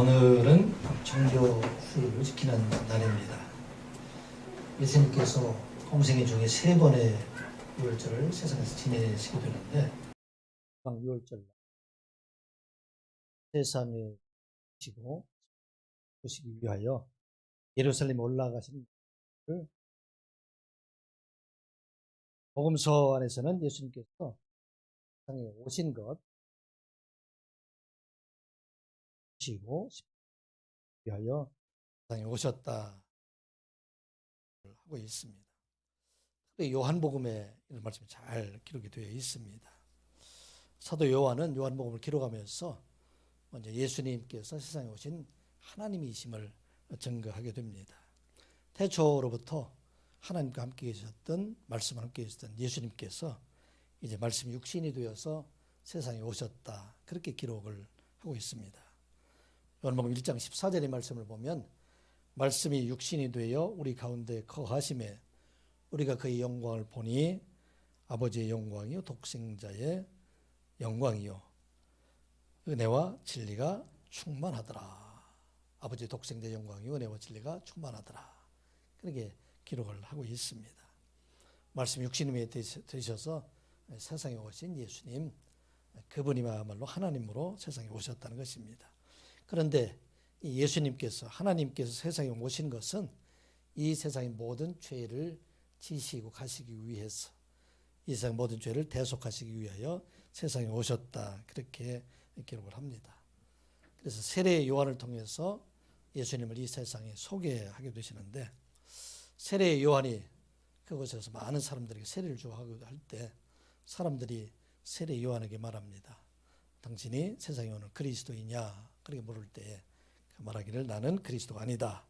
오늘은 정교 휴일을 지키는 날입니다. 예수님께서 공생애 중에 3번의 유월절을 세상에서 지내시게 되는데, 6월절 세상에 시고 보시기 위하여 예루살렘에 올라가신 것을 복음서 안에서는 예수님께서 세상에 오신 것 보시고 위하여 세상에 오셨다 하고 있습니다. 요한복음에 이런 말씀이 잘 기록이 되어 있습니다. 사도 요한은 요한복음을 기록하면서 먼저 예수님께서 세상에 오신 하나님이심을 증거하게 됩니다. 태초로부터 하나님과 함께 계셨던, 말씀과 함께 계셨던 예수님께서 이제 말씀이 육신이 되어서 세상에 오셨다, 그렇게 기록을 하고 있습니다. 요한복음 1장 14절의 말씀을 보면 말씀이 육신이 되어 우리 가운데 거하심에 우리가 그의 영광을 보니 아버지의 영광이요 독생자의 영광이요 은혜와 진리가 충만하더라. 아버지의 독생자의 영광이요 은혜와 진리가 충만하더라. 그렇게 기록을 하고 있습니다. 말씀 육신이 되셔서 세상에 오신 예수님, 그분이야말로 하나님으로 세상에 오셨다는 것입니다. 그런데 이 예수님께서, 하나님께서 세상에 오신 것은 이 세상의 모든 죄를 지시고 가시기 위해서, 이 세상 모든 죄를 대속하시기 위하여 세상에 오셨다, 그렇게 기록을 합니다. 그래서 세례 요한을 통해서 예수님을 이 세상에 소개하게 되시는데, 세례 요한이 그곳에서 많은 사람들에게 세례를 주고 할 때 사람들이 세례 요한에게 말합니다. 당신이 세상에 오는 그리스도이냐? 그렇게 물을 때 그 말하기를 나는 그리스도가 아니다.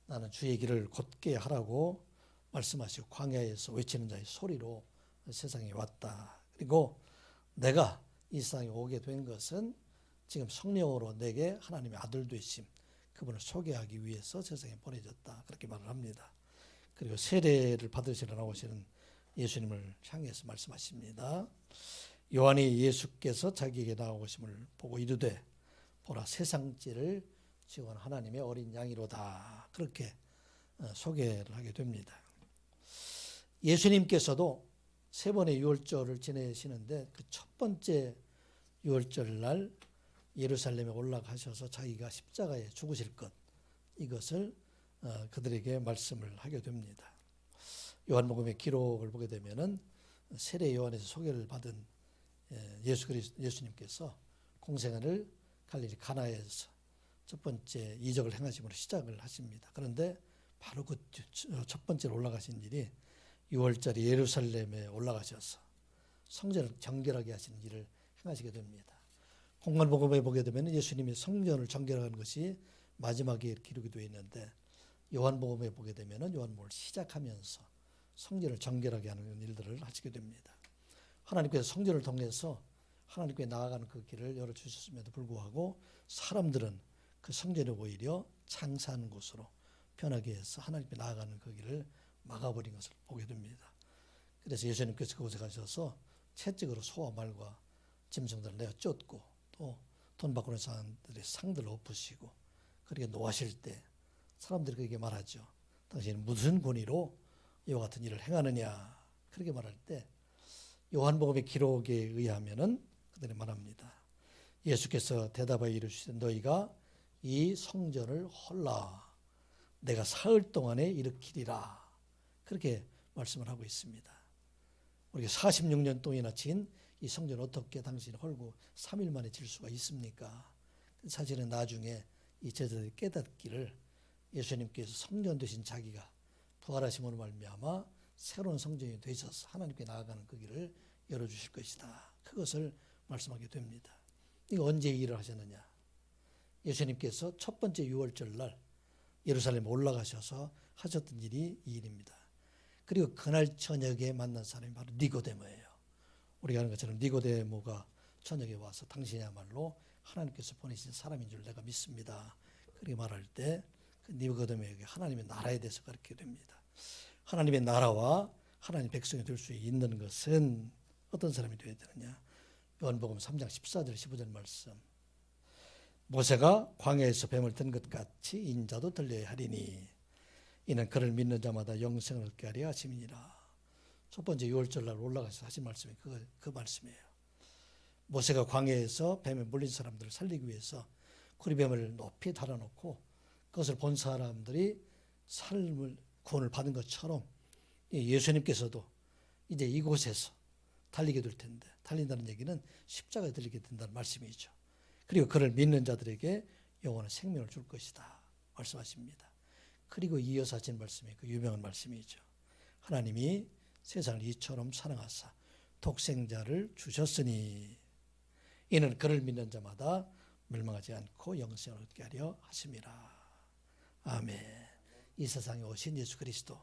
나는 주의 길을 곧게 하라고 말씀하시고 광야에서 외치는 자의 소리로 세상에 왔다. 그리고 내가 이 세상에 오게 된 것은 지금 성령으로 내게 하나님의 아들 되심, 그분을 소개하기 위해서 세상에 보내졌다, 그렇게 말을 합니다. 그리고 세례를 받으시러 나오시는 예수님을 향해서 말씀하십니다. 요한이 예수께서 자기에게 나오심을 보고 이르되 보라 세상죄를 지원 하나님의 어린 양이로다, 그렇게 소개를 하게 됩니다. 예수님께서도 3번의 유월절을 지내시는데 그 첫 번째 유월절 날 예루살렘에 올라가셔서 자기가 십자가에 죽으실 것, 이것을 그들에게 말씀을 하게 됩니다. 요한복음의 기록을 보게 되면은 세례 요한에서 소개를 받은 예수님께서 공생애를 갈릴리 가나에서 첫 번째 이적을 행하심으로 시작을 하십니다. 그런데 바로 그 첫 번째로 올라가신 일이 6월절에 예루살렘에 올라가셔서 성전을 정결하게 하시는 일을 행하시게 됩니다. 공관복음에 보게 되면 예수님이 성전을 정결하는 것이 마지막에 기록이 되어 있는데, 요한복음에 보게 되면 요한복음을 시작하면서 성전을 정결하게 하는 일들을 하시게 됩니다. 하나님께서 성전을 통해서 하나님께 나아가는 그 길을 열어주셨음에도 불구하고 사람들은 그 성전이 오히려 장사하는 곳으로 변하게 해서 하나님께 나아가는 그 길을 막아버린 것을 보게 됩니다. 그래서 예수님께서 그곳에 가셔서 채찍으로 소와 말과 짐승들을 내어 쫓고 또 돈 받고 있는 사람들의 상들을 엎으시고, 그렇게 노하실 때 사람들이 그렇게 말하죠. 당신은 무슨 권위로 이와 같은 일을 행하느냐, 그렇게 말할 때 요한복음의 기록에 의하면은 그들이 말합니다. 예수께서 대답하여 이르시되 너희가 이 성전을 헐라 내가 사흘 동안에 일으키리라, 그렇게 말씀을 하고 있습니다. 우리가 46년 동안이나 진 이 성전을 어떻게 당신이 헐고 3일 만에 질 수가 있습니까? 사실은 나중에 이 제자들이 깨닫기를 예수님께서 성전 되신 자기가 부활하심으로 말미암아 새로운 성전이 되셔서 하나님께 나아가는 그 길을 열어주실 것이다, 그것을 말씀하게 됩니다. 이거 언제 이 일을 하셨느냐? 예수님께서 첫 번째 유월절 날 예루살렘에 올라가셔서 하셨던 일이 이 일입니다. 그리고 그날 저녁에 만난 사람이 바로 니고데모예요. 우리가 아는 것처럼 니고데모가 저녁에 와서 당신이야말로 하나님께서 보내신 사람인 줄 내가 믿습니다, 그렇게 말할 때 그 니고데모에게 하나님의 나라에 대해서 가르치게 됩니다. 하나님의 나라와 하나님 백성이 될 수 있는 것은 어떤 사람이 되어야 되느냐? 요한복음 3장 14절 15절 말씀, 모세가 광야에서 뱀을 든 것 같이 인자도 들려야 하리니 이는 그를 믿는 자마다 영생을 얻게 하려 하심이니라. 첫 번째 6월절 날 올라가서 하신 말씀이 그 말씀이에요. 모세가 광야에서 뱀에 물린 사람들을 살리기 위해서 구리뱀을 높이 달아놓고 그것을 본 사람들이 삶을 구원을 받은 것처럼 예수님께서도 이제 이곳에서 달리게 될 텐데, 달린다는 얘기는 십자가에 들리게 된다는 말씀이죠. 그리고 그를 믿는 자들에게 영원한 생명을 줄 것이다 말씀하십니다. 그리고 이어서 하신 말씀이 그 유명한 말씀이죠. 하나님이 세상을 이처럼 사랑하사 독생자를 주셨으니 이는 그를 믿는 자마다 멸망하지 않고 영생을 얻게 하려 하심이라. 아멘. 이 세상에 오신 예수 그리스도,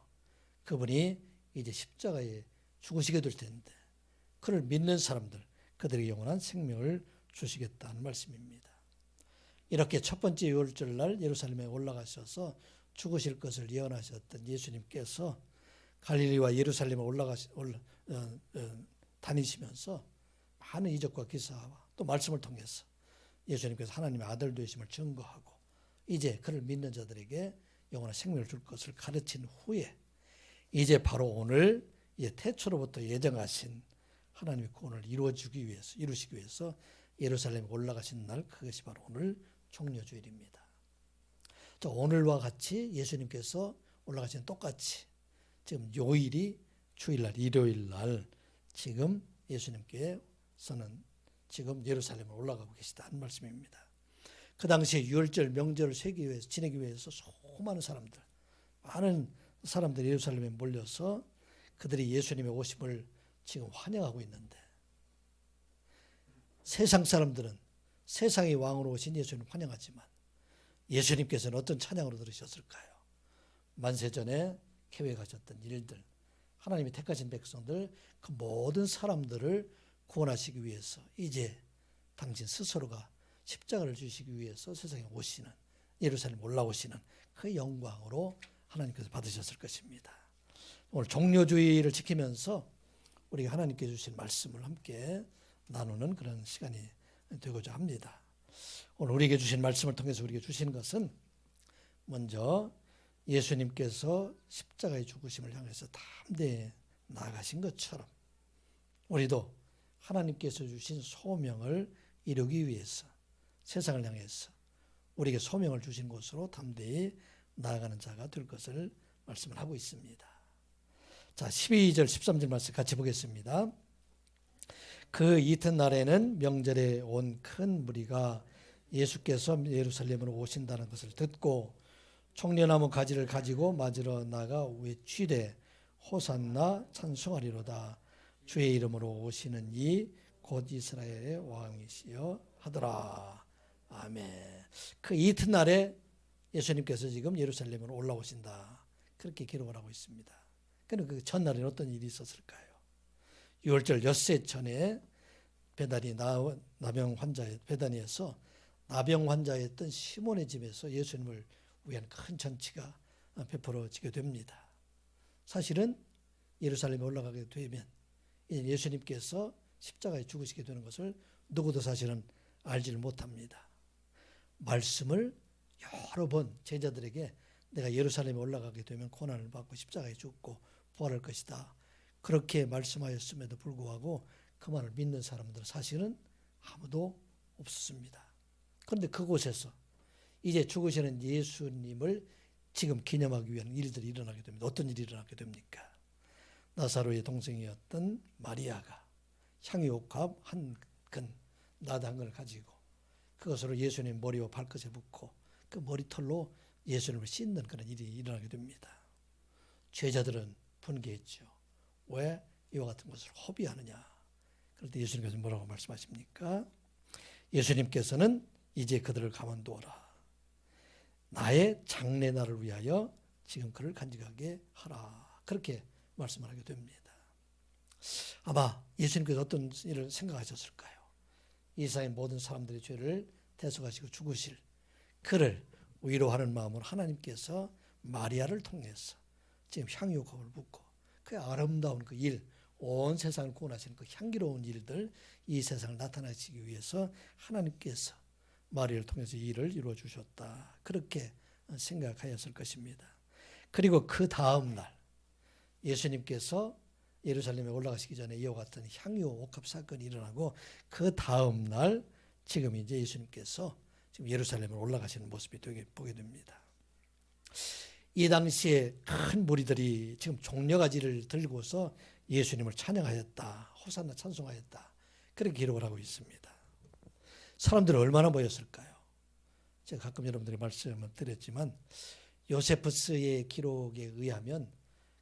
그분이 이제 십자가에 죽으시게 될 텐데 그를 믿는 사람들, 그들에게 영원한 생명을 주시겠다는 말씀입니다. 이렇게 첫 번째 유월절 날 예루살렘에 올라가셔서 죽으실 것을 예언하셨던 예수님께서 갈릴리와 예루살렘에 다니시면서 많은 이적과 기사와 또 말씀을 통해서 예수님께서 하나님의 아들 되심을 증거하고 이제 그를 믿는 자들에게 영원한 생명을 줄 것을 가르친 후에 이제 바로 오늘 태초로부터 예정하신 하나님의 구원을 이루시기 위해서 예루살렘에 올라가신 날, 그것이 바로 오늘 종려주일입니다. 오늘과 같이 예수님께서 올라가신 똑같이 지금 요일이 주일날, 일요일날 지금 예수님께서는 지금 예루살렘에 올라가고 계시다는 말씀입니다. 그 당시에 유월절 명절을 지내기 위해서 수많은 사람들, 많은 사람들이 예루살렘에 몰려서 그들이 예수님의 오심을 지금 환영하고 있는데, 세상 사람들은 세상의 왕으로 오신 예수님을 환영하지만 예수님께서는 어떤 찬양으로 들으셨을까요? 만세전에 계획하셨던 일들, 하나님이 택하신 백성들, 그 모든 사람들을 구원하시기 위해서 이제 당신 스스로가 십자가를 주시기 위해서 세상에 오시는, 예루살렘 올라오시는 그 영광으로 하나님께서 받으셨을 것입니다. 오늘 종료주의를 지키면서 우리가 하나님께 주신 말씀을 함께 나누는 그런 시간이 되고자 합니다. 오늘 우리에게 주신 말씀을 통해서 우리에게 주신 것은 먼저 예수님께서 십자가의 죽으심을 향해서 담대히 나아가신 것처럼 우리도 하나님께서 주신 소명을 이루기 위해서 세상을 향해서 우리에게 소명을 주신 곳으로 담대히 나아가는 자가 될 것을 말씀을 하고 있습니다. 자, 12절 13절 말씀 같이 보겠습니다. 그 이튿날에는 명절에 온 큰 무리가 예수께서 예루살렘으로 오신다는 것을 듣고 총련나무 가지를 가지고 맞으러 나가 외치되 호산나 찬송하리로다. 주의 이름으로 오시는 이 곧 이스라엘의 왕이시여 하더라. 아멘. 그 이튿날에 예수님께서 지금 예루살렘으로 올라오신다, 그렇게 기록을 하고 있습니다. 그럼 그 전날에는 어떤 일이 있었을까요? 유월절 엿새 전에 베다니에서 나병 환자였던 시몬의 집에서 예수님을 위한 큰 잔치가 베풀어지게 됩니다. 사실은 예루살렘에 올라가게 되면 예수님께서 십자가에 죽으시게 되는 것을 누구도 사실은 알지를 못합니다. 말씀을 여러 번 제자들에게 내가 예루살렘에 올라가게 되면 고난을 받고 십자가에 죽고 부활할 것이다, 그렇게 말씀하였음에도 불구하고 그 말을 믿는 사람들은 사실은 아무도 없었습니다. 그런데 그곳에서 이제 죽으시는 예수님을 지금 기념하기 위한 일들이 일어나게 됩니다. 어떤 일이 일어나게 됩니까? 나사로의 동생이었던 마리아가 향유옥합 한 근, 나드 한 근을 가지고 그것으로 예수님 머리와 발끝에 붓고 그 머리털로 예수님을 씻는 그런 일이 일어나게 됩니다. 제자들은 분개했죠. 왜 이와 같은 것을 허비하느냐? 그럴 때 예수님께서 뭐라고 말씀하십니까? 예수님께서는 이제 그들을 가만두어라. 나의 장래날을 위하여 지금 그를 간직하게 하라. 그렇게 말씀을 하게 됩니다. 아마 예수님께서 어떤 일을 생각하셨을까요? 이 세상의 모든 사람들의 죄를 대속하시고 죽으실 그를 위로하는 마음으로 하나님께서 마리아를 통해서 지금 향유옥합을 붓고 그 아름다운 그 일, 온 세상을 구원하시는 그 향기로운 일들, 이 세상을 나타내시기 위해서 하나님께서 마리아를 통해서 이 일을 이루어 주셨다. 그렇게 생각하였을 것입니다. 그리고 그 다음 날 예수님께서 예루살렘에 올라가시기 전에 이와 같은 향유 옥합 사건이 일어나고 그 다음 날 지금 이제 예수님께서 지금 예루살렘에 올라가시는 모습이 되게 보게 됩니다. 이 당시에 큰 무리들이 지금 종려가지를 들고서 예수님을 찬양하였다. 호산나 찬송하였다. 그렇게 기록을 하고 있습니다. 사람들이 얼마나 모였을까요? 제가 가끔 여러분들이 말씀을 드렸지만 요세푸스의 기록에 의하면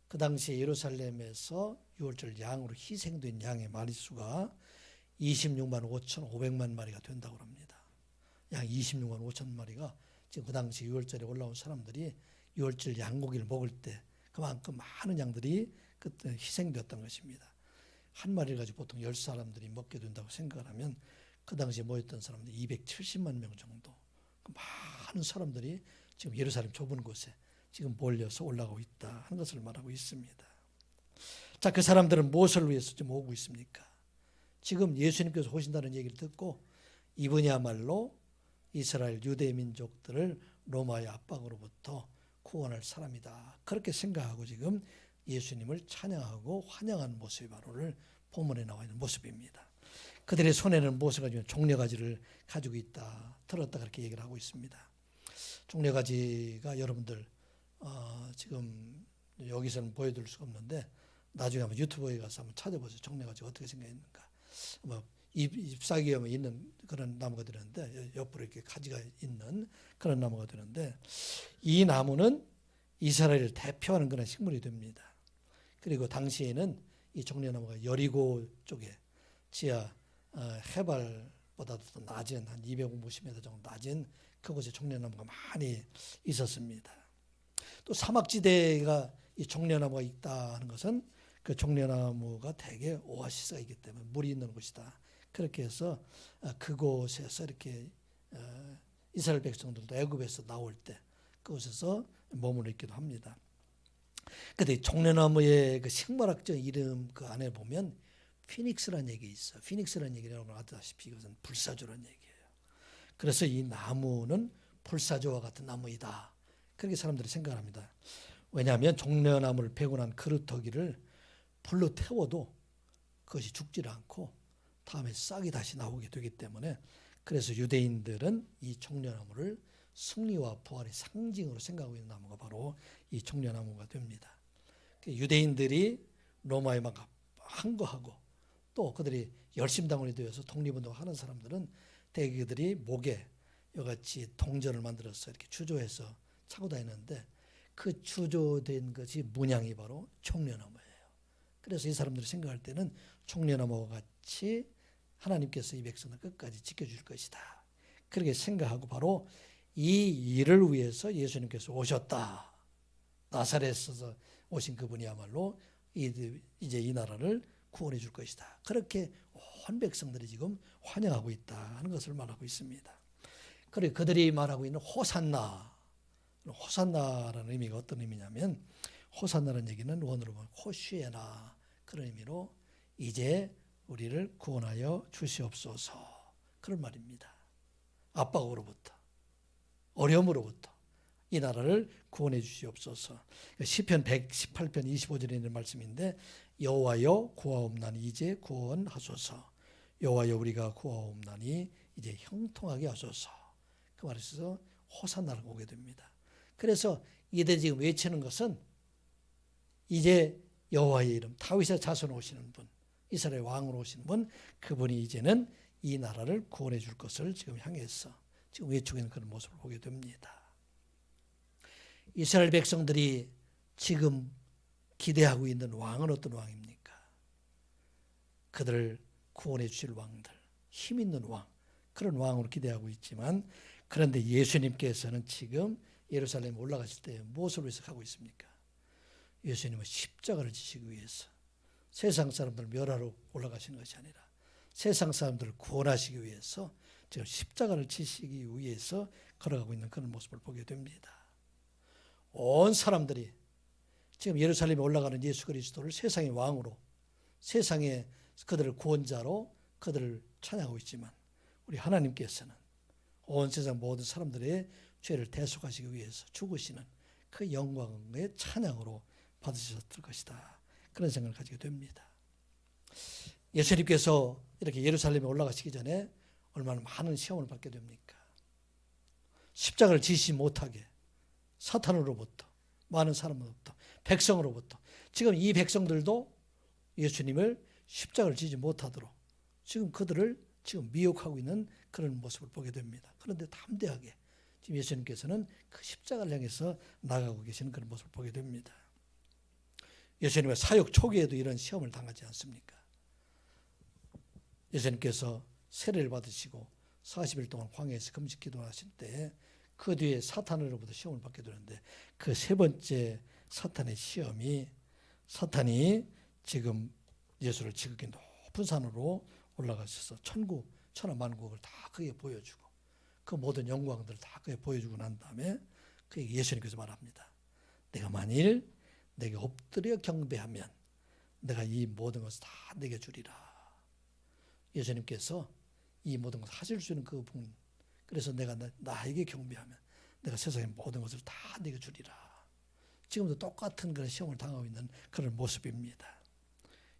그 당시에 예루살렘에서 유월절 양으로 희생된 양의 마리수가 26만 5,500만 마리가 된다고 합니다. 양 26만 5천 마리가 지금 그 당시 유월절에 올라온 사람들이 유월절 양고기를 먹을 때 그만큼 많은 양들이 그때 희생되었던 것입니다. 한 마리를 가지고 보통 10사람들이 먹게 된다고 생각을 하면 그 당시에 모였던 사람들이 270만 명 정도 많은 사람들이 지금 예루살렘 좁은 곳에 지금 몰려서 올라가고 있다 하는 것을 말하고 있습니다. 자, 그 사람들은 무엇을 위해서 지금 오고 있습니까? 지금 예수님께서 오신다는 얘기를 듣고 이분이야말로 이스라엘 유대 민족들을 로마의 압박으로부터 구원할 사람이다. 그렇게 생각하고 지금 예수님을 찬양하고 환영하는 모습이 바로 오늘 본문에 나와 있는 모습입니다. 그들의 손에는 무엇을 가지고 종려가지를 가지고 있다. 들었다 그렇게 얘기를 하고 있습니다. 종려가지가 여러분들 지금 여기서는 보여드릴 수가 없는데 나중에 한번 유튜브에 가서 한번 찾아보세요. 종려가지 어떻게 생겼는가. 뭐 잎사귀에 있는 그런 나무가 되는데 옆으로 이렇게 가지가 있는 그런 나무가 되는데 이 나무는 이스라엘을 대표하는 그런 식물이 됩니다. 그리고 당시에는 이 종려나무가 여리고 쪽에 지하 해발보다도 더 낮은 한 250m 정도 낮은 그곳에 종려나무가 많이 있었습니다. 또 사막지대가 이 종려나무가 있다 하는 것은 그 종려나무가 대개 오아시스가 있기 때문에 물이 있는 곳이다. 그렇게 해서 그곳에서 이렇게 이스라엘 백성들도 애굽에서 나올 때 그곳에서 머무르 있기도 합니다. 근데 종려나무의 그 식물학적 이름 그 안에 보면 피닉스라는 얘기 있어. 피닉스라는 얘기는 여러분 아시다시피 이것은 불사조라는 얘기예요. 그래서 이 나무는 불사조와 같은 나무이다. 그렇게 사람들이 생각합니다. 왜냐하면 종려나무를 베고 난 그루터기를 불로 태워도 그것이 죽지를 않고 다음에 싹이 다시 나오게 되기 때문에 그래서 유대인들은 이 종려나무를 승리와 부활의 상징으로 생각하고 있는 나무가 바로 이 종려나무가 됩니다. 유대인들이 로마에 막 항거하고 또 그들이 열심당원이 되어서 독립운동하는 사람들은 대개 그들이 목에 이같이 동전을 만들어서 이렇게 추조해서 차고 다니는데 그 추조된 것이 문양이 바로 종려나무예요. 그래서 이 사람들이 생각할 때는 종려나무와 같이 하나님께서 이 백성을 끝까지 지켜줄 것이다. 그렇게 생각하고 바로 이 일을 위해서 예수님께서 오셨다. 나사렛에서 오신 그분이야말로 이제 이 나라를 구원해 줄 것이다. 그렇게 온 백성들이 지금 환영하고 있다 하는 것을 말하고 있습니다. 그리고 그들이 말하고 있는 호산나. 호산나라는 의미가 어떤 의미냐면 호산나라는 얘기는 원어로 보면 호시에나 그런 의미로 이제 우리를 구원하여 주시옵소서 그런 말입니다. 압박으로부터 어려움으로부터 이 나라를 구원해 주시옵소서. 시편 118편 25절에 있는 말씀인데 여호와여 구하옵나니 이제 구원하소서. 여호와여 우리가 구하옵나니 이제 형통하게 하소서. 그 말에서 호산나를 오게 됩니다. 그래서 이들 지금 외치는 것은 이제 여호와의 이름 다윗의 자손 오시는 분 이스라엘 왕으로 오시는 분 그분이 이제는 이 나라를 구원해 줄 것을 지금 향해서 지금 외치고 있는 그런 모습을 보게 됩니다. 이스라엘 백성들이 지금 기대하고 있는 왕은 어떤 왕입니까? 그들을 구원해 주실 왕들, 힘 있는 왕, 그런 왕으로 기대하고 있지만 그런데 예수님께서는 지금 예루살렘에 올라가실 때 무엇을 위해서 가고 있습니까? 예수님은 십자가를 지시기 위해서 세상 사람들을 멸하러 올라가시는 것이 아니라 세상 사람들을 구원하시기 위해서 지금 십자가를 지시기 위해서 걸어가고 있는 그런 모습을 보게 됩니다. 온 사람들이 지금 예루살렘에 올라가는 예수 그리스도를 세상의 왕으로 세상의 그들을 구원자로 그들을 찬양하고 있지만 우리 하나님께서는 온 세상 모든 사람들의 죄를 대속하시기 위해서 죽으시는 그 영광의 찬양으로 받으셨을 것이다. 그런 생각을 가지게 됩니다. 예수님께서 이렇게 예루살렘에 올라가시기 전에 얼마나 많은 시험을 받게 됩니까? 십자가를 지시 못하게 사탄으로부터, 많은 사람으로부터, 백성으로부터, 지금 이 백성들도 예수님을 십자가를 지지 못하도록 지금 그들을 지금 미혹하고 있는 그런 모습을 보게 됩니다. 그런데 담대하게 지금 예수님께서는 그 십자가를 향해서 나가고 계시는 그런 모습을 보게 됩니다. 예수님의 사역 초기에도 이런 시험을 당하지 않습니까? 예수님께서 세례를 받으시고 40일 동안 광야에서 금식 기도하실 때 그 뒤에 사탄으로부터 시험을 받게 되는데 그 세 번째 사탄의 시험이 사탄이 지금 예수를 지극히 높은 산으로 올라가셔서 천국, 천하만국을 다 그에게 보여주고 그 모든 영광들을 다 그에게 보여주고 난 다음에 그에게 예수님께서 말합니다. 내가 만일 내게 엎드려 경배하면 내가 이 모든 것을 다 내게 주리라. 예수님께서 이 모든 것을 하실 수 있는 그 분, 그래서 내가 나에게 경배하면 내가 세상의 모든 것을 다 내게 주리라. 지금도 똑같은 그런 시험을 당하고 있는 그런 모습입니다.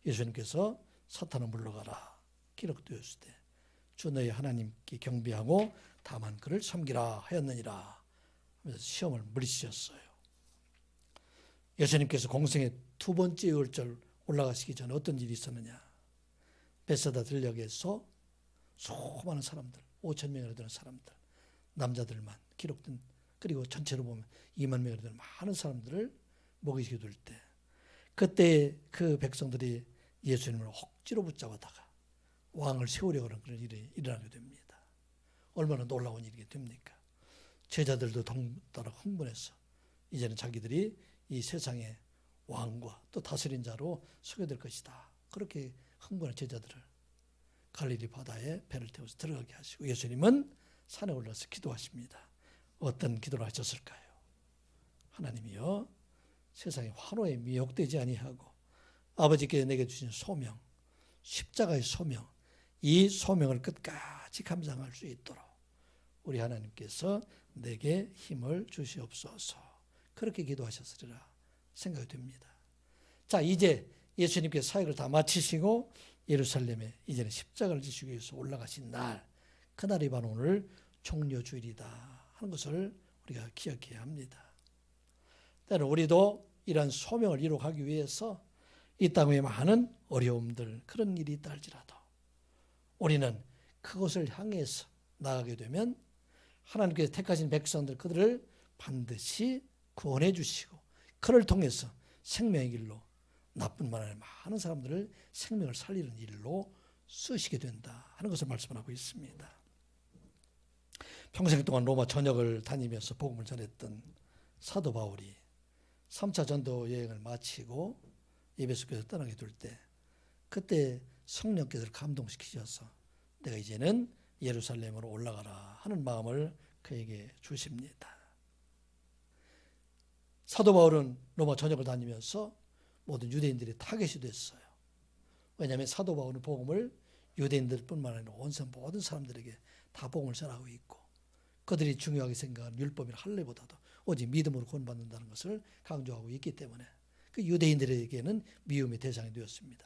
예수님께서 사탄아 물러가라 기록되었을 때 주 너희 하나님께 경배하고 다만 그를 섬기라 하였느니라 하면서 시험을 물리치셨어요. 예수님께서 공생의 두 번째 유월절 올라가시기 전에 어떤 일이 있었느냐? 베세다 들녘에서 수많은 사람들, 5,000명이나 되는 사람들, 남자들만 기록된, 그리고 전체로 보면 2만 명이나 되는 많은 사람들을 먹이시게 될 때, 그때 그 백성들이 예수님을 억지로 붙잡아다가 왕을 세우려고 하는 그런 일이 일어나게 됩니다. 얼마나 놀라운 일이 됩니까? 제자들도 따라 흥분해서 이제는 자기들이 이 세상의 왕과 또 다스린 자로 소개될 것이다. 그렇게 흥분한 제자들을 갈릴리 바다에 배를 태워서 들어가게 하시고 예수님은 산에 올라서 기도하십니다. 어떤 기도를 하셨을까요? 하나님이여 세상의 환호에 미혹되지 아니하고 아버지께서 내게 주신 소명, 십자가의 소명, 이 소명을 끝까지 감당할 수 있도록 우리 하나님께서 내게 힘을 주시옵소서. 그렇게 기도하셨으리라 생각이 됩니다. 자, 이제 예수님께서 사역을 다 마치시고 예루살렘에 이제는 십자가를 지시기 위해서 올라가신 날, 그날이 바로 오늘 종려주일이다 하는 것을 우리가 기억해야 합니다. 때는 우리도 이러한 소명을 이루어가기 위해서 이 땅에 많은 어려움들, 그런 일이 있다 할지라도 우리는 그것을 향해서 나아가게 되면 하나님께서 택하신 백성들, 그들을 반드시 구원해 주시고 그를 통해서 생명의 길로, 나뿐만 아니라 많은 사람들을 생명을 살리는 일로 쓰시게 된다 하는 것을 말씀하고 있습니다. 평생 동안 로마 전역을 다니면서 복음을 전했던 사도 바울이 3차 전도 여행을 마치고 에베소교에서 떠나게 될 때 그때 성령께서 감동시키셔서 내가 이제는 예루살렘으로 올라가라 하는 마음을 그에게 주십니다. 사도 바울은 로마 전역을 다니면서 모든 유대인들이 타겟이 됐어요. 왜냐하면 사도 바울은 복음을 유대인들뿐만 아니라 온 세상 모든 사람들에게 다 복음을 전하고 있고 그들이 중요하게 생각하는 율법이나 할례보다도 오직 믿음으로 구원받는다는 것을 강조하고 있기 때문에 그 유대인들에게는 미움의 대상이 되었습니다.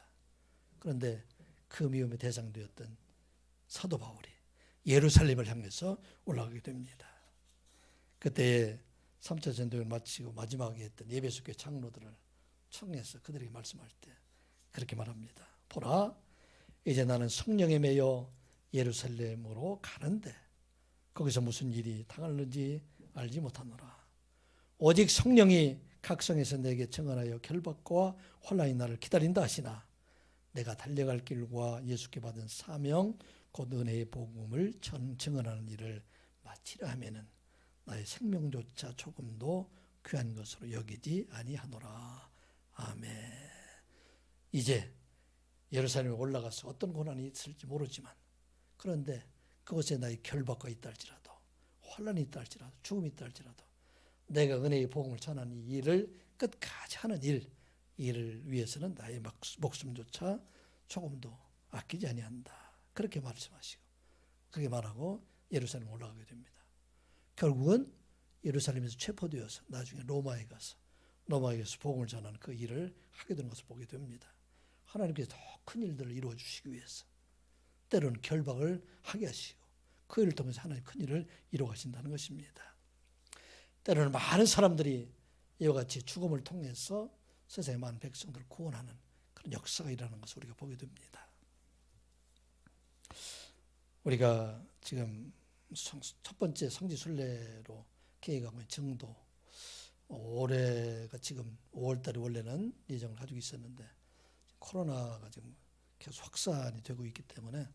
그런데 그 미움의 대상이 되었던 사도 바울이 예루살렘을 향해서 올라가게 됩니다. 그때 3차 전도를 마치고 마지막에 했던 에베소교회 장로들을 청해서 그들에게 말씀할 때 그렇게 말합니다. 보라, 이제 나는 성령에 매여 예루살렘으로 가는데 거기서 무슨 일이 당하는지 알지 못하노라. 오직 성령이 각성에서 내게 증언하여 결박과 혼란이 나를 기다린다 하시나 내가 달려갈 길과 예수께 받은 사명 곧 은혜의 복음을 증언하는 일을 마치려 하면은 나의 생명조차 조금도 귀한 것으로 여기지 아니하노라. 아멘. 이제 예루살렘에 올라가서 어떤 고난이 있을지 모르지만 그런데 그곳에 나의 결박과 있다 할지라도 혼란이 있다 할지라도 죽음이 있다 할지라도 내가 은혜의 복음을 전하는 이 일을 끝까지 하는 일을 위해서는 나의 목숨조차 조금도 아끼지 아니한다. 그렇게 말씀하시고 그렇게 말하고 예루살렘 올라가게 됩니다. 결국은 예루살렘에서 체포되어서 나중에 로마에 가서 복음을 전하는 그 일을 하게 되는 것을 보게 됩니다. 하나님께서 더 큰 일들을 이루어 주시기 위해서 때로는 결박을 하게 하시고 그 일을 통해서 하나님 큰 일을 이루어 가신다는 것입니다. 때로는 많은 사람들이 이와 같이 죽음을 통해서 세상의 많은 백성들을 구원하는 그런 역사가 일어나는 것을 우리가 보게 됩니다. 우리가 지금 첫 번째 성지 순례로 계획하고 있는 정도, 올해가 지금 5월달에 원래는 예정을 가지고 있었는데 코로나가 지금 계속 확산이 되고 있기 때문에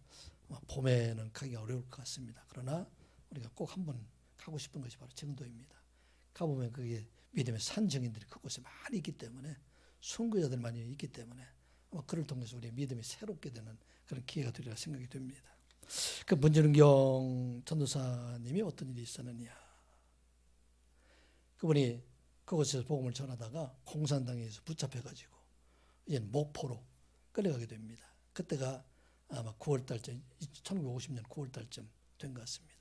봄에는 가기가 어려울 것 같습니다. 그러나 우리가 꼭 한번 가고 싶은 것이 바로 정도입니다. 가보면 그게 믿음의 산 증인들이 그곳에 많이 있기 때문에 순교자들 많이 있기 때문에 아마 그를 통해서 우리의 믿음이 새롭게 되는 그런 기회가 되리라 생각이 됩니다. 그 문준경 전도사님이 어떤 일이 있었느냐. 그분이 그곳에서 복음을 전하다가 공산당에서 붙잡혀가지고 이제 목포로 끌려가게 됩니다. 그때가 아마 9월달쯤, 1950년 9월달쯤 된 것 같습니다.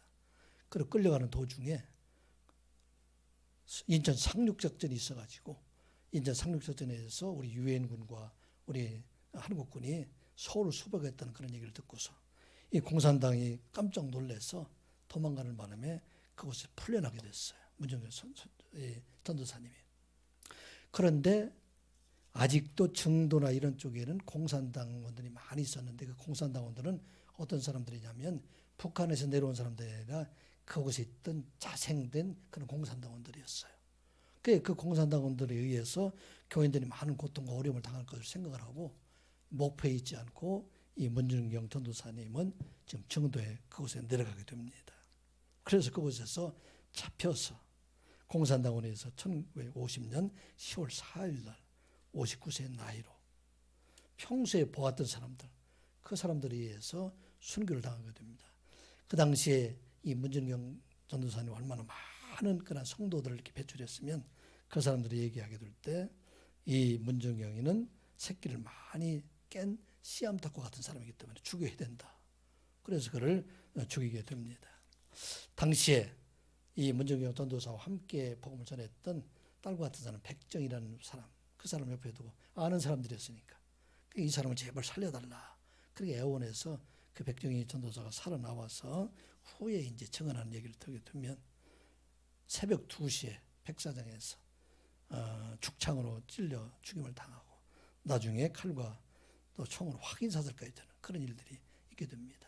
그리고 끌려가는 도중에 인천 상륙작전이 있어가지고 인천 상륙작전에서 우리 유엔군과 우리 한국군이 서울을 수복했다는 그런 얘기를 듣고서 이 공산당이 깜짝 놀라서 도망가는 바람에 그곳에 풀려나게 됐어요. 문정경 전도사님이. 그런데 아직도 정도나 이런 쪽에는 공산당원들이 많이 있었는데 그 공산당원들은 어떤 사람들이냐면 북한에서 내려온 사람들이 아니라 그곳에 있던 자생된 그런 공산당원들이었어요. 그 공산당원들에 의해서 교인들이 많은 고통과 어려움을 당할 것을 생각을 하고 목포에 있지 않고 이 문준경 전도사님은 지금 정도에 그곳에 내려가게 됩니다. 그래서 그곳에서 잡혀서 공산당원에서 1950년 10월 4일 날 59세 나이로 평소에 보았던 사람들, 그 사람들에 의해서 순교를 당하게 됩니다. 그 당시에 이 문준경 전도사님 얼마나 많은 그런 성도들을 이렇게 배출했으면 그 사람들이 얘기하게 될 때 이 문준경이는 새끼를 많이 깬 씨암탉과 같은 사람이기 때문에 죽여야 된다. 그래서 그를 죽이게 됩니다. 당시에 이 문준경 전도사와 함께 복음을 전했던 딸과 같은 사람 백정이라는 사람, 그 사람 옆에 두고 아는 사람들이었으니까 이 사람을 제발 살려달라. 그렇게 애원해서 그 백정이 전도사가 살아나와서 후에 이제 증언하는 얘기를 듣게 되면 새벽 2시에 백사장에서 죽창으로 찔려 죽임을 당하고 나중에 칼과 또 총으로 확인사살까지 되는 그런 일들이 있게 됩니다.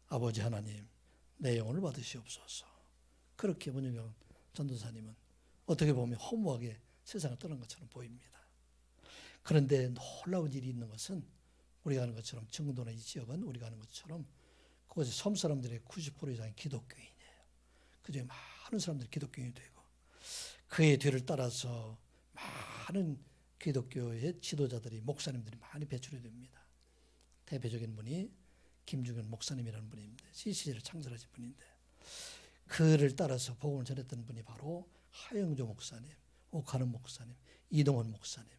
아버지 하나님, 내 영혼을 받으시옵소서. 그렇게 문준경 전도사님은 어떻게 보면 허무하게 세상을 떠난 것처럼 보입니다. 그런데 놀라운 일이 있는 것은 우리가 아는 것처럼 정도나 이 지역은 우리가 아는 것처럼 그곳에 섬 사람들의 90% 이상이 기독교인이에요. 그중에 많은 사람들이 기독교인이 되고 그의 뒤를 따라서 많은 기독교의 지도자들이 목사님들이 많이 배출이 됩니다. 대표적인 분이 김중현 목사님이라는 분입니다. CCC를 창설하신 분인데 그를 따라서 복음을 전했던 분이 바로 하영조 목사님, 오카는 목사님, 이동원 목사님,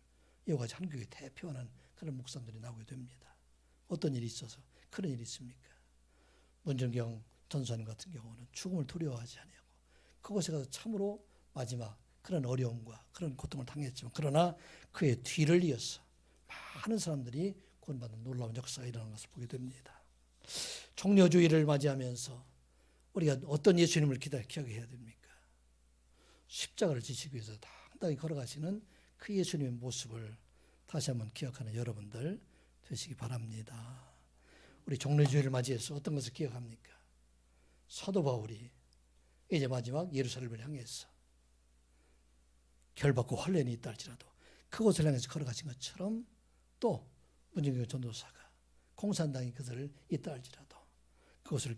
이와 같이 한국의 대표하는 그런 목사님들이 나오게 됩니다. 어떤 일이 있어서 그런 일이 있습니까? 문준경 전도사님 같은 경우는 죽음을 두려워하지 아니하고 그곳에 가서 참으로 마지막 그런 어려움과 그런 고통을 당했지만 그러나 그의 뒤를 이어서 많은 사람들이 구원받는 놀라운 역사가 일어나는 것을 보게 됩니다. 종려주의를 맞이하면서 우리가 어떤 예수님을 기억해야 됩니까? 십자가를 지시기 위해서 당당히 걸어가시는 그 예수님의 모습을 다시 한번 기억하는 여러분들 되시기 바랍니다. 우리 종려주의를 맞이해서 어떤 것을 기억합니까? 사도 바울이 이제 마지막 예루살렘을 향해서 결박과 혼란이 있다 할지라도 그곳을 향해서 걸어가신 것처럼 또 문준경 전도사가 공산당이 그들을 있다 할지라도 그것을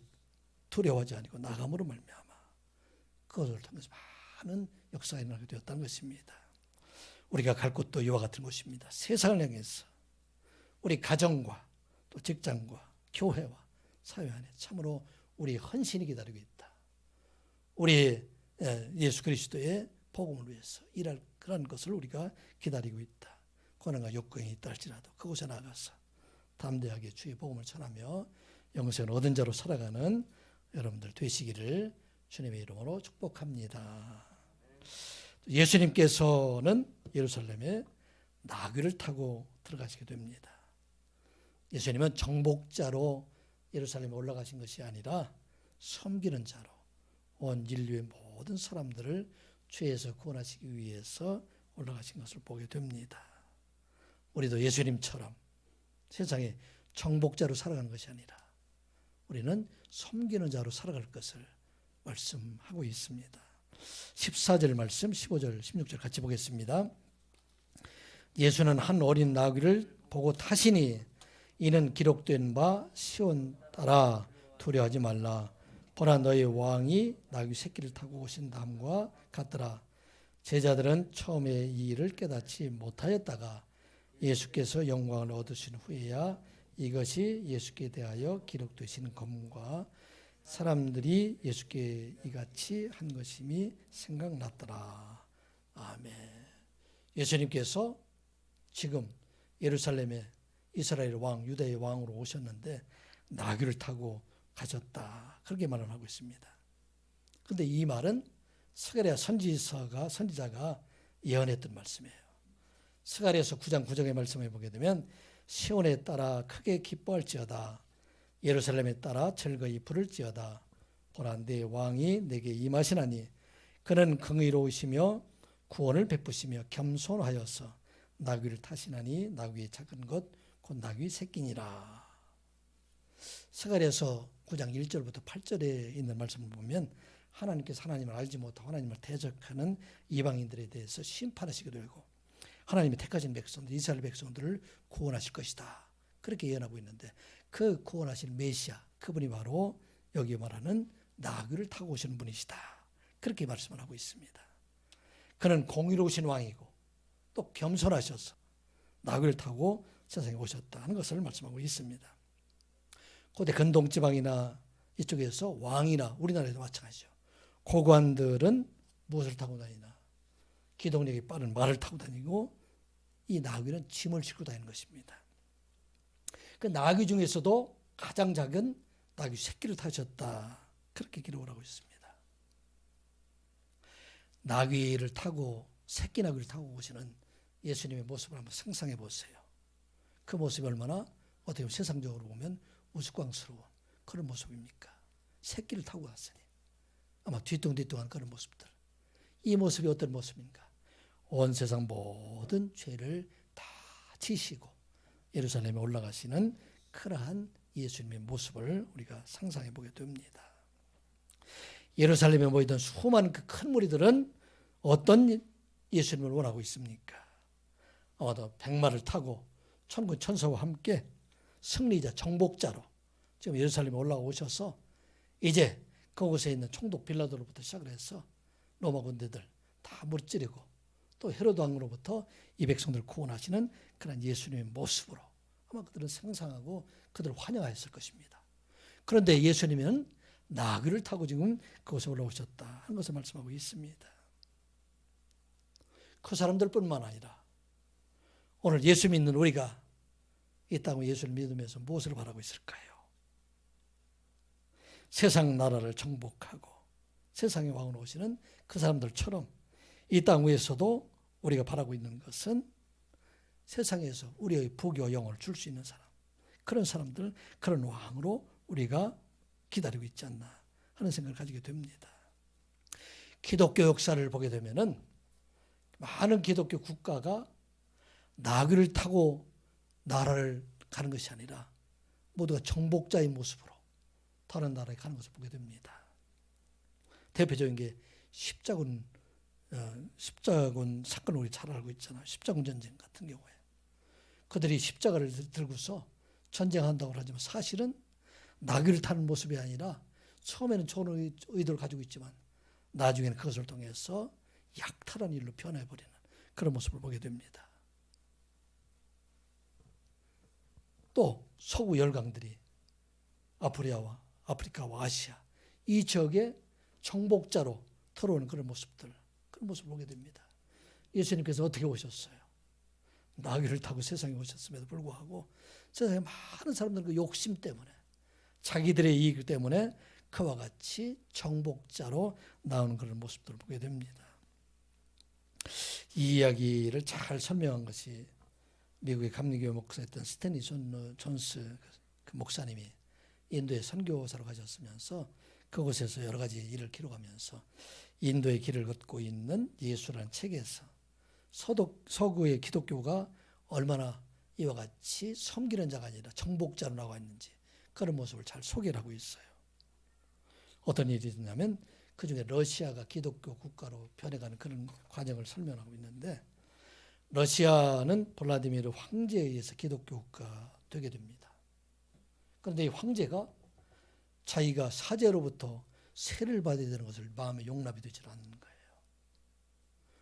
두려워하지 아니고 나감으로 말미암아 그것을 통해서 많은 역사가 일어나게 되었다는 것입니다. 우리가 갈 곳도 이와 같은 곳입니다. 세상을 향해서 우리 가정과 또 직장과 교회와 사회 안에 참으로 우리 헌신이 기다리고 있다. 우리 예수 그리스도의 복음을 위해서 일할 그런 것을 우리가 기다리고 있다. 고난과 역경이 있다 할지라도 그곳에 나가서 담대하게 주의 복음을 전하며 영생을 얻은 자로 살아가는 여러분들 되시기를 주님의 이름으로 축복합니다. 예수님께서는 예루살렘에 나귀를 타고 들어가시게 됩니다. 예수님은 정복자로 예루살렘에 올라가신 것이 아니라 섬기는 자로 온 인류의 모든 사람들을 죄에서 구원하시기 위해서 올라가신 것을 보게 됩니다. 우리도 예수님처럼 세상에 정복자로 살아가는 것이 아니라 우리는 섬기는 자로 살아갈 것을 말씀하고 있습니다. 14절 말씀, 15절, 16절 같이 보겠습니다. 예수는 한 어린 나귀를 보고 타시니 이는 기록된 바 시온 따라 두려워하지 말라. 보라 너희 왕이 나귀 새끼를 타고 오신 다음과 같더라. 제자들은 처음에 이 일을 깨닫지 못하였다가 예수께서 영광을 얻으신 후에야 이것이 예수께 대하여 기록되신 검과 사람들이 예수께 이같이 한 것임이 생각났더라. 아멘. 예수님께서 지금 예루살렘에 이스라엘 왕, 유다의 왕으로 오셨는데 나귀를 타고 가셨다. 그렇게 말을 하고 있습니다. 그런데 이 말은 스가랴 선지자가 예언했던 말씀이에요. 스가랴서 9장 9절의 말씀을 보게 되면 시온에 따라 크게 기뻐할지어다. 예루살렘에 따라 즐거이 부를지어다. 보라 내 왕이 내게 임하시나니 그는 긍의로우시며 구원을 베푸시며 겸손하여서 나귀를 타시나니 나귀의 작은 것 곧 나귀 새끼니라. 스가랴서 9장 1절부터 8절에 있는 말씀을 보면 하나님께서 하나님을 알지 못하고 하나님을 대적하는 이방인들에 대해서 심판하시게 되고 하나님의 택하신 백성들, 이스라엘 백성들을 구원하실 것이다. 그렇게 예언하고 있는데 그 구원하실 메시아, 그분이 바로 여기 말하는 나귀를 타고 오시는 분이시다. 그렇게 말씀을 하고 있습니다. 그는 공의로우신 왕이고 또 겸손하셔서 나귀를 타고 세상에 오셨다 하는 것을 말씀하고 있습니다. 고대 근동지방이나 이쪽에서 왕이나 우리나라에도 마찬가지죠. 고관들은 무엇을 타고 다니나? 기동력이 빠른 말을 타고 다니고 이 나귀는 짐을 싣고 다니는 것입니다. 그 나귀 중에서도 가장 작은 나귀 새끼를 타셨다. 그렇게 기록을 하고 있습니다. 나귀를 타고 새끼 나귀를 타고 오시는 예수님의 모습을 한번 상상해 보세요. 그 모습이 얼마나 어떻게 보면 세상적으로 보면 우스꽝스러운 그런 모습입니까? 새끼를 타고 왔으니 아마 뒤뚱뒤뚱한 그런 모습들. 이 모습이 어떤 모습인가? 온 세상 모든 죄를 다 지시고 예루살렘에 올라가시는 그러한 예수님의 모습을 우리가 상상해 보게 됩니다. 예루살렘에 모이던 수많은 그 큰 무리들은 어떤 예수님을 원하고 있습니까? 아마도 백마를 타고 천군 천사와 함께 승리자 정복자로 지금 예루살렘에 올라오셔서 이제 그곳에 있는 총독 빌라도로부터 시작을 해서 로마 군대들 다 무찌르고 또 헤로드 왕으로부터 이 백성들을 구원하시는 그런 예수님의 모습으로 아마 그들은 상상하고 그들을 환영하였을 것입니다. 그런데 예수님은 나귀를 타고 지금 그곳에 올라오셨다 하는 것을 말씀하고 있습니다. 그 사람들뿐만 아니라 오늘 예수 믿는 우리가 이 땅에 예수를 믿으면서 무엇을 바라고 있을까요? 세상 나라를 정복하고 세상의 왕으로 오시는 그 사람들처럼 이 땅 위에서도 우리가 바라고 있는 것은 세상에서 우리의 부귀와 영혼을 줄 수 있는 사람, 그런 사람들, 그런 왕으로 우리가 기다리고 있지 않나 하는 생각을 가지게 됩니다. 기독교 역사를 보게 되면은 많은 기독교 국가가 나귀를 타고 나라를 가는 것이 아니라 모두가 정복자의 모습으로 다른 나라에 가는 것을 보게 됩니다. 대표적인 게 십자군 사건을 우리 잘 알고 있잖아요. 십자군 전쟁 같은 경우에 그들이 십자가를 들고서 전쟁한다고 하지만 사실은 나귀를 타는 모습이 아니라 처음에는 좋은 의도를 가지고 있지만 나중에는 그것을 통해서 약탈한 일로 변해버리는 그런 모습을 보게 됩니다. 또 서구 열강들이 아프리카와 아시아 이 지역에 정복자로 들어오는 그런 모습을 보게 됩니다. 예수님께서 어떻게 오셨어요? 나귀를 타고 세상에 오셨음에도 불구하고 세상에 많은 사람들 그 욕심 때문에 자기들의 이익 때문에 그와 같이 정복자로 나오는 그런 모습들을 보게 됩니다. 이 이야기를 잘 설명한 것이 미국의 감리교회 목사였던 스탠리 존스 그 목사님이 인도에 선교사로 가셨으면서 그곳에서 여러 가지 일을 기록하면서 인도의 길을 걷고 있는 예수라는 책에서 서구의 기독교가 얼마나 이와 같이 섬기는 자가 아니라 정복자로 나와 있는지 그런 모습을 잘 소개를 하고 있어요. 어떤 일이 있냐면 그중에 러시아가 기독교 국가로 변해가는 그런 과정을 설명하고 있는데 러시아는 블라디미르 황제에 의해서 기독교 국가가 되게 됩니다. 그런데 이 황제가 자기가 사제로부터 세를 받아야 되는 것을 마음에 용납이 되질 않는 거예요.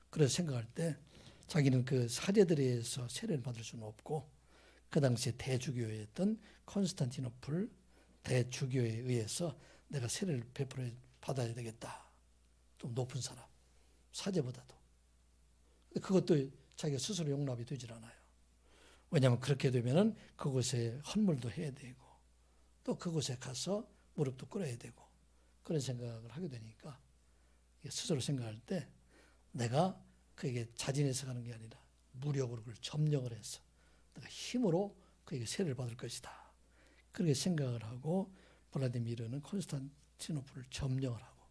그래서 생각할 때 자기는 그 사제들에 의해서 세례를 받을 수는 없고 그 당시에 대주교였던 콘스탄티노플 대주교에 의해서 내가 세례를 베풀어 받아야 되겠다. 좀 높은 사람, 사제보다도. 그것도 자기가 스스로 용납이 되질 않아요. 왜냐하면 그렇게 되면은 그곳에 헌물도 해야 되고 또 그곳에 가서 무릎도 꿇어야 되고 그런 생각을 하게 되니까 스스로 생각할 때 내가 그에게 자진해서 가는 게 아니라 무력으로 그걸 점령을 해서 내가 힘으로 그에게 세례를 받을 것이다. 그렇게 생각을 하고 블라디미르는 콘스탄티노플을 점령을 하고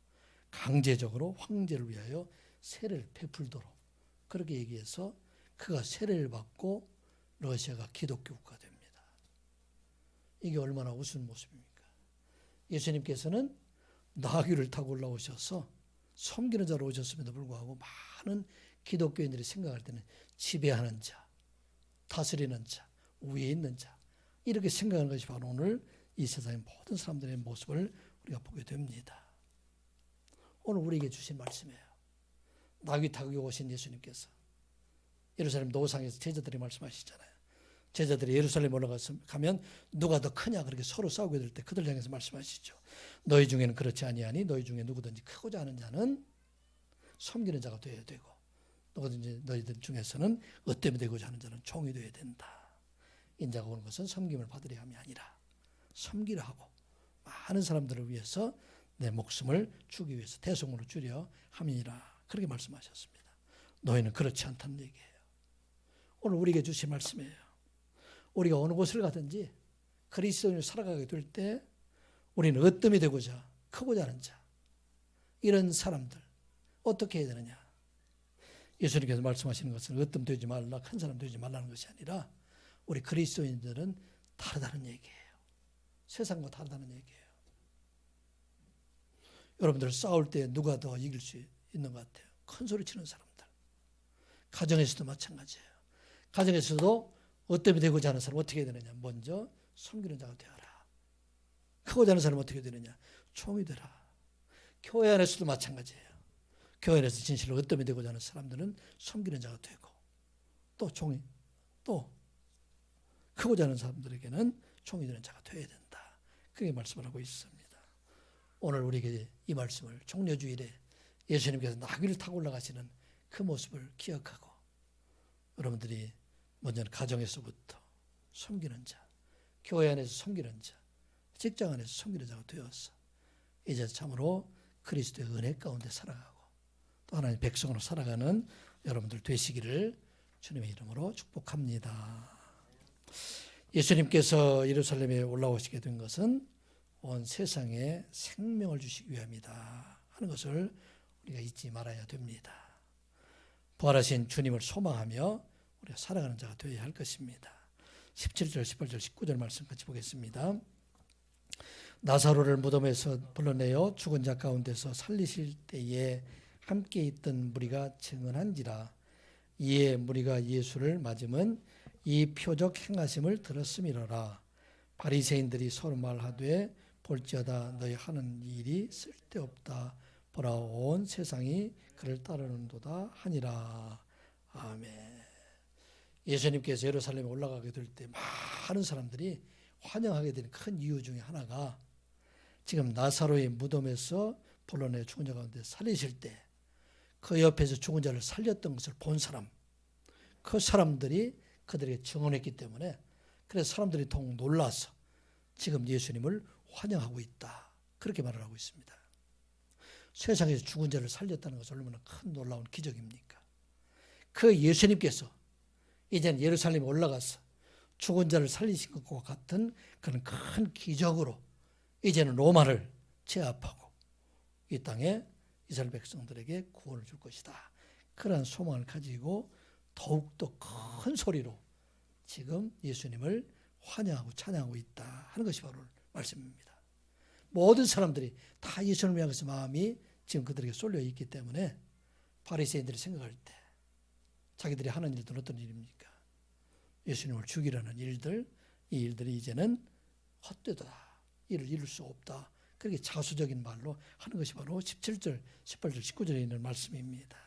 강제적으로 황제를 위하여 세례를 베풀도록 그렇게 얘기해서 그가 세례를 받고 러시아가 기독교 국가가 됩니다. 이게 얼마나 우스운 모습입니까? 예수님께서는 나귀를 타고 올라오셔서 섬기는 자로 오셨음에도 불구하고 많은 기독교인들이 생각할 때는 지배하는 자, 다스리는 자, 위에 있는 자 이렇게 생각하는 것이 바로 오늘 이 세상의 모든 사람들의 모습을 우리가 보게 됩니다. 오늘 우리에게 주신 말씀이에요. 나귀 타고 오신 예수님께서 예루살렘 노상에서 제자들이 말씀하시잖아요. 제자들이 예루살렘 올라가면 누가 더 크냐 그렇게 서로 싸우게 될 때 그들 향해서 말씀하시죠. 너희 중에는 그렇지 아니하니 너희 중에 누구든지 크고자 하는 자는 섬기는 자가 되어야 되고 누구든지 너희들 중에서는 읒됨이 되고자 하는 자는 종이 되어야 된다. 인자가 오는 것은 섬김을 받으려 함이 아니라 섬기려 하고 많은 사람들을 위해서 내 목숨을 주기 위해서 대속으로 주려 함이니라. 그렇게 말씀하셨습니다. 너희는 그렇지 않다는 얘기예요. 오늘 우리에게 주신 말씀이에요. 우리가 어느 곳을 가든지 그리스도인으로 살아가게 될 때 우리는 으뜸이 되고자 크고자 하는 자 이런 사람들 어떻게 해야 되느냐. 예수님께서 말씀하시는 것은 으뜸 되지 말라 큰 사람 되지 말라는 것이 아니라 우리 그리스도인들은 다르다는 얘기예요. 세상과 다르다는 얘기예요. 여러분들 싸울 때 누가 더 이길 수 있는 것 같아요? 큰 소리 치는 사람들. 가정에서도 마찬가지예요. 가정에서도 어때문에 되고자 하는 사람 어떻게 해야 되느냐. 먼저 섬기는 자가 되어라. 크고자 하는 사람 어떻게 되느냐. 종이 되라. 교회 안에서도 마찬가지예요. 교회 안에서 진실로 어때문에 되고자 하는 사람들은 섬기는 자가 되고 또 종이 또 크고자 하는 사람들에게는 종이 되는 자가 되어야 된다. 그게 말씀을 하고 있습니다. 오늘 우리에게 이 말씀을 종려주일에 예수님께서 나귀를 타고 올라가시는 그 모습을 기억하고 여러분들이 먼저는 가정에서부터 섬기는 자, 교회 안에서 섬기는 자, 직장 안에서 섬기는 자가 되어서 이제 참으로 그리스도의 은혜 가운데 살아가고 또 하나님의 백성으로 살아가는 여러분들 되시기를 주님의 이름으로 축복합니다. 예수님께서 예루살렘에 올라오시게 된 것은 온 세상에 생명을 주시기 위함이다 하는 것을 우리가 잊지 말아야 됩니다. 부활하신 주님을 소망하며 우리가 살아가는 자가 되어야 할 것입니다. 17절, 18절, 19절 말씀 같이 보겠습니다. 나사로를 무덤에서 불러내어 죽은 자 가운데서 살리실 때에 함께 있던 무리가 증언한지라. 이에 무리가 예수를 맞으면 이 표적 행하심을 들었음이로라. 바리새인들이 서로 말하되 볼지어다 너희 하는 일이 쓸데없다. 보라 온 세상이 그를 따르는도다 하니라. 아멘. 예수님께서 예루살렘에 올라가게 될 때 많은 사람들이 환영하게 되는 큰 이유 중에 하나가 지금 나사로의 무덤에서 불러내 죽은 자 가운데 살리실 때 그 옆에서 죽은 자를 살렸던 것을 본 사람, 그 사람들이 그들에게 증언했기 때문에 그래서 사람들이 더 놀라서 지금 예수님을 환영하고 있다. 그렇게 말을 하고 있습니다. 세상에서 죽은 자를 살렸다는 것은 얼마나 큰 놀라운 기적입니까? 그 예수님께서 이제는 예루살렘에 올라가서 죽은 자를 살리신 것과 같은 그런 큰 기적으로 이제는 로마를 제압하고 이 땅에 이스라엘 백성들에게 구원을 줄 것이다. 그런 소망을 가지고 더욱더 큰 소리로 지금 예수님을 환영하고 찬양하고 있다 하는 것이 바로 말씀입니다. 모든 사람들이 다 예수님을 향해서 마음이 지금 그들에게 쏠려 있기 때문에 바리새인들이 생각할 때 자기들이 하는 일들은 어떤 일입니까? 예수님을 죽이려는 일들, 이 일들이 이제는 헛되다. 이를 이룰 수 없다. 그렇게 자수적인 말로 하는 것이 바로 17절, 18절, 19절에 있는 말씀입니다.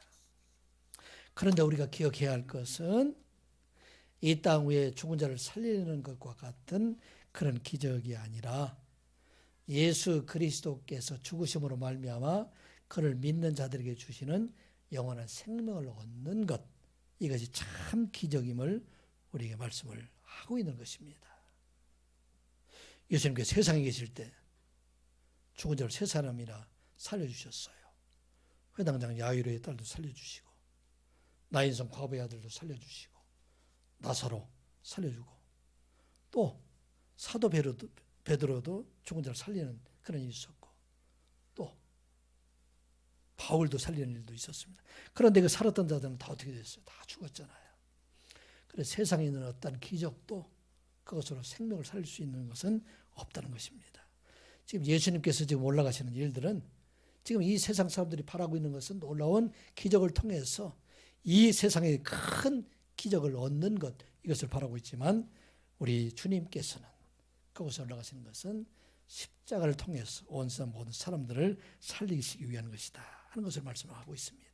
그런데 우리가 기억해야 할 것은 이 땅 위에 죽은 자를 살리는 것과 같은 그런 기적이 아니라 예수 그리스도께서 죽으심으로 말미암아 그를 믿는 자들에게 주시는 영원한 생명을 얻는 것, 이것이 참 기적임을 우리에게 말씀을 하고 있는 것입니다. 예수님께서 세상에 계실 때 죽은 자를 세 사람이나 살려주셨어요. 회당장 야이로의 딸도 살려주시고 나인성 과부의 아들도 살려주시고 나사로 살려주고 또 사도 베드로도 죽은 자를 살리는 그런 일이 있었고 또 바울도 살리는 일도 있었습니다. 그런데 그 살았던 자들은 다 어떻게 됐어요? 다 죽었잖아요. 그래서 세상에 있는 어떤 기적도 그것으로 생명을 살릴 수 있는 것은 없다는 것입니다. 지금 예수님께서 지금 올라가시는 일들은 지금 이 세상 사람들이 바라고 있는 것은 놀라운 기적을 통해서 이 세상에 큰 기적을 얻는 것, 이것을 바라고 있지만 우리 주님께서는 그곳에 올라가시는 것은 십자가를 통해서 온 세상 모든 사람들을 살리시기 위한 것이다 하는 것을 말씀하고 있습니다.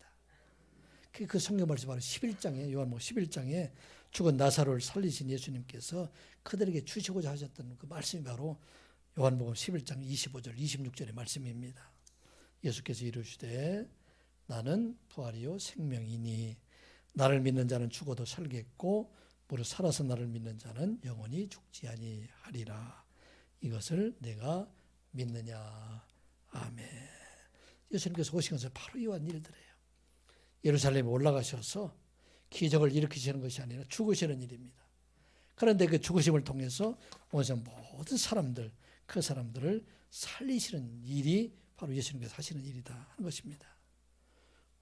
그 성경 말씀 바로 11장에 요한복음 11장에 죽은 나사로를 살리신 예수님께서 그들에게 주시고자 하셨던 그 말씀이 바로 요한복음 11장 25절 26절의 말씀입니다. 예수께서 이르시되 나는 부활이요 생명이니 나를 믿는 자는 죽어도 살겠고 무릇 살아서 나를 믿는 자는 영원히 죽지 아니하리라. 이것을 내가 믿느냐. 아멘. 예수님께서 오신 것은 바로 이러한 일들이에요. 예루살렘에 올라가셔서 기적을 일으키시는 것이 아니라 죽으시는 일입니다. 그런데 그 죽으심을 통해서 모든 사람들, 그 사람들을 살리시는 일이 바로 예수님께서 하시는 일이다 하는 것입니다.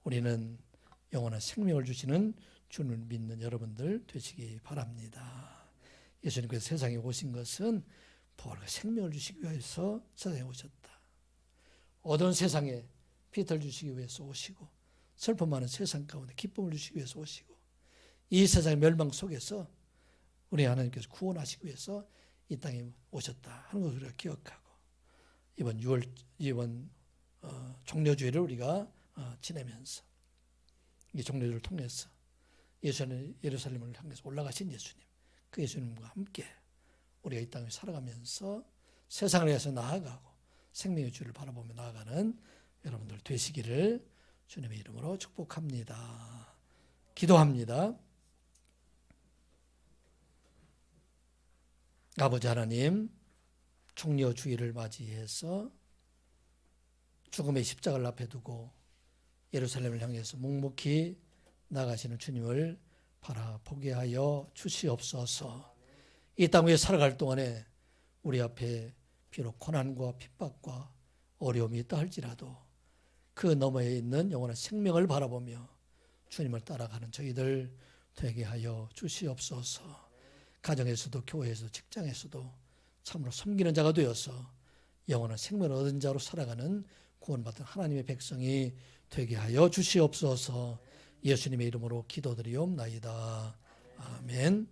우리는 영원한 생명을 주시는 주님을 믿는 여러분들 되시기 바랍니다. 예수님께서 세상에 오신 것은 부활과 생명을 주시기 위해서 세상에 오셨다. 어두운 세상에 빛을 주시기 위해서 오시고 슬픔 많은 세상 가운데 기쁨을 주시기 위해서 오시고 이 세상의 멸망 속에서 우리 하나님께서 구원하시기 위해서 이 땅에 오셨다 하는 것을 우리가 기억하고 이번 종려주일을 우리가 지내면서 이 종려주일을 통해서 예루살렘을 향해서 올라가신 예수님, 그 예수님과 함께 우리가 이 땅에 살아가면서 세상을 위해서 나아가고 생명의 주를 바라보며 나아가는 여러분들 되시기를 주님의 이름으로 축복합니다. 기도합니다. 아버지 하나님, 종려주일을 맞이해서 죽음의 십자가를 앞에 두고 예루살렘을 향해서 묵묵히 나가시는 주님을 바라보게 하여 주시옵소서. 이 땅 위에 살아갈 동안에 우리 앞에 비록 고난과 핍박과 어려움이 있다 할지라도 그 너머에 있는 영원한 생명을 바라보며 주님을 따라가는 저희들 되게 하여 주시옵소서. 가정에서도 교회에서도 직장에서도 참으로 섬기는 자가 되어서 영원한 생명을 얻은 자로 살아가는 구원받은 하나님의 백성이 되게 하여 주시옵소서. 예수님의 이름으로 기도드리옵나이다. 아멘.